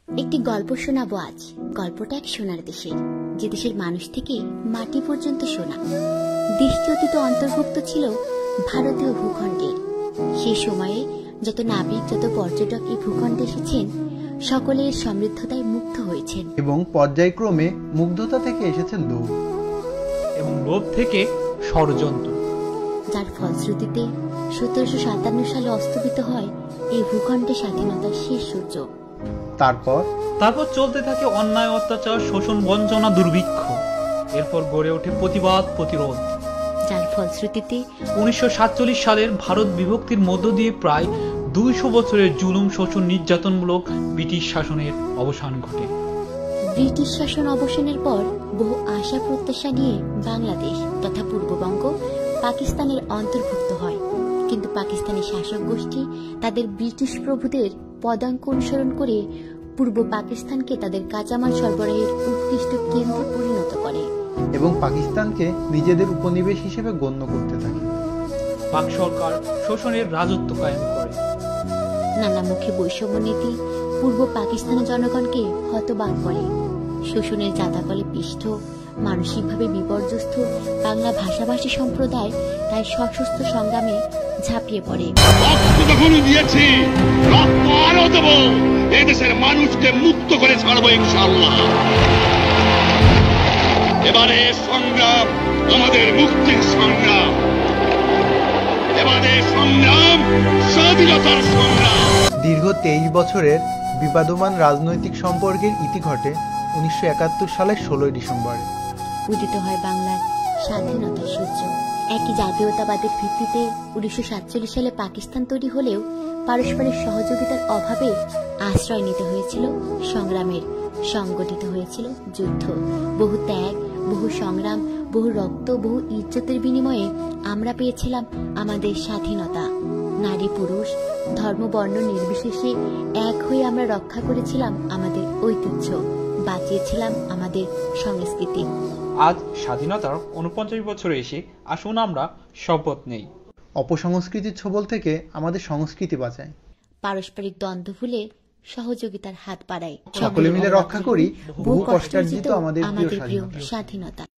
একটি গল্প শোনাবো আজ। গল্পটা এক সোনার দেশের, যে দেশের মানুষ থেকে মাটি পর্যন্ত সোনা। দেশটি অতীত অন্তর্ভুক্ত ছিল ভারতীয় ভূখণ্ডের। সেই সময়ে যত নাবিক, যত পর্যটক এই ভূখণ্ডে এসেছেন, সকলের সমৃদ্ধতায় মুগ্ধ হয়েছেন এবং পর্যায়ক্রমে মুগ্ধতা থেকে এসেছে লোভ, এবং লোভ থেকে ষড়যন্ত্র, যার ফলশ্রুতিতে 1757 সালে অস্তমিত হয় এই ভূখণ্ডের স্বাধীনতার শেষ সূর্য। তারপর চলতে থাকে অন্যায়, অত্যাচার, শোষণ, বঞ্চনা, দুর্ভিক্ষ। এরপর গড়ে ওঠে প্রতিবাদ, প্রতিরোধ, যার ফলশ্রুতিতে 1947 সালের ভারত বিভক্তির মধ্য দিয়ে প্রায় 200 বছরের জুলুম, শোষণ, নির্যাতনমূলক ব্রিটিশ শাসনের অবসান ঘটে। ব্রিটিশ শাসন অবসানের পর বহু আশা প্রত্যাশা নিয়ে বাংলাদেশ তথা পূর্ববঙ্গ পাকিস্তানের অন্তর্ভুক্ত হয়। কিন্তু পাকিস্তানি শাসক গোষ্ঠী তাদের ব্রিটিশ প্রভুদের পদাঙ্ক অনুসরণ করে পূর্ব পাকিস্তানকে তাদের কাঁচামাল সরবরাহের উৎকৃষ্ট কেন্দ্রে পরিণত করে এবং পাকিস্তানকে নিজেদের উপনিবেশ হিসেবে গণ্য করতে থাকে। পাক সরকার শোষণের রাজত্ব কায়েম করে। নানামুখী বৈষম্য নীতি পূর্ব পাকিস্তানের জনগণকে হতবাক করে। শোষণের জাতাকলে পিষ্ট, মানসিকভাবে বিপর্যস্ত বাংলা ভাষাভাষী সম্প্রদায় তাই সশস্ত্র সংগ্রামে ঝাঁপিয়ে পড়ে। এদেশের মানুষকে মুক্ত করে ছাড়বো ইনশাআল্লাহ। এবারে সংগ্রাম আমাদের মুক্তির সংগ্রাম, এবারে সংগ্রাম স্বাধীনতার সংগ্রাম। দীর্ঘ 23 বছরের বিবাদমান রাজনৈতিক সম্পর্কের ইতি ঘটে 1971 সালের 16 ডিসেম্বরে। উদিত হয় বাংলার স্বাধীনতার সূর্য। একই জাতীয়তাবাদের ভিত্তিতে 1947 সালে পাকিস্তান তৈরি হলেও পারস্পরিক সহযোগিতার অভাবে আশ্রয় নিতে হয়েছিল সংগ্রামের, সংগঠিত হয়েছিল যুদ্ধ। বহু ত্যাগ, বহু সংগ্রাম, বহু রক্ত, বহু ইজ্জতের বিনিময়ে আমরা পেয়েছিলাম আমাদের স্বাধীনতা। নারী পুরুষ, ধর্ম বর্ণ নির্বিশেষে এক হয়ে আমরা রক্ষা করেছিলাম আমাদের ঐতিহ্য, বাঁচিয়েছিলাম আমাদের সংস্কৃতি। আজ স্বাধীনতার 49 বছরে এসে আসুন আমরা শপথ নেই, অপসংস্কৃতির ছোবল থেকে আমাদের সংস্কৃতি বাঁচাই, পারস্পরিক দ্বন্দ্ব ভুলে সহযোগিতার হাত বাড়াই, সকলে মিলে রক্ষা করি বহু কষ্টার্জিত আমাদের প্রিয় স্বাধীনতা।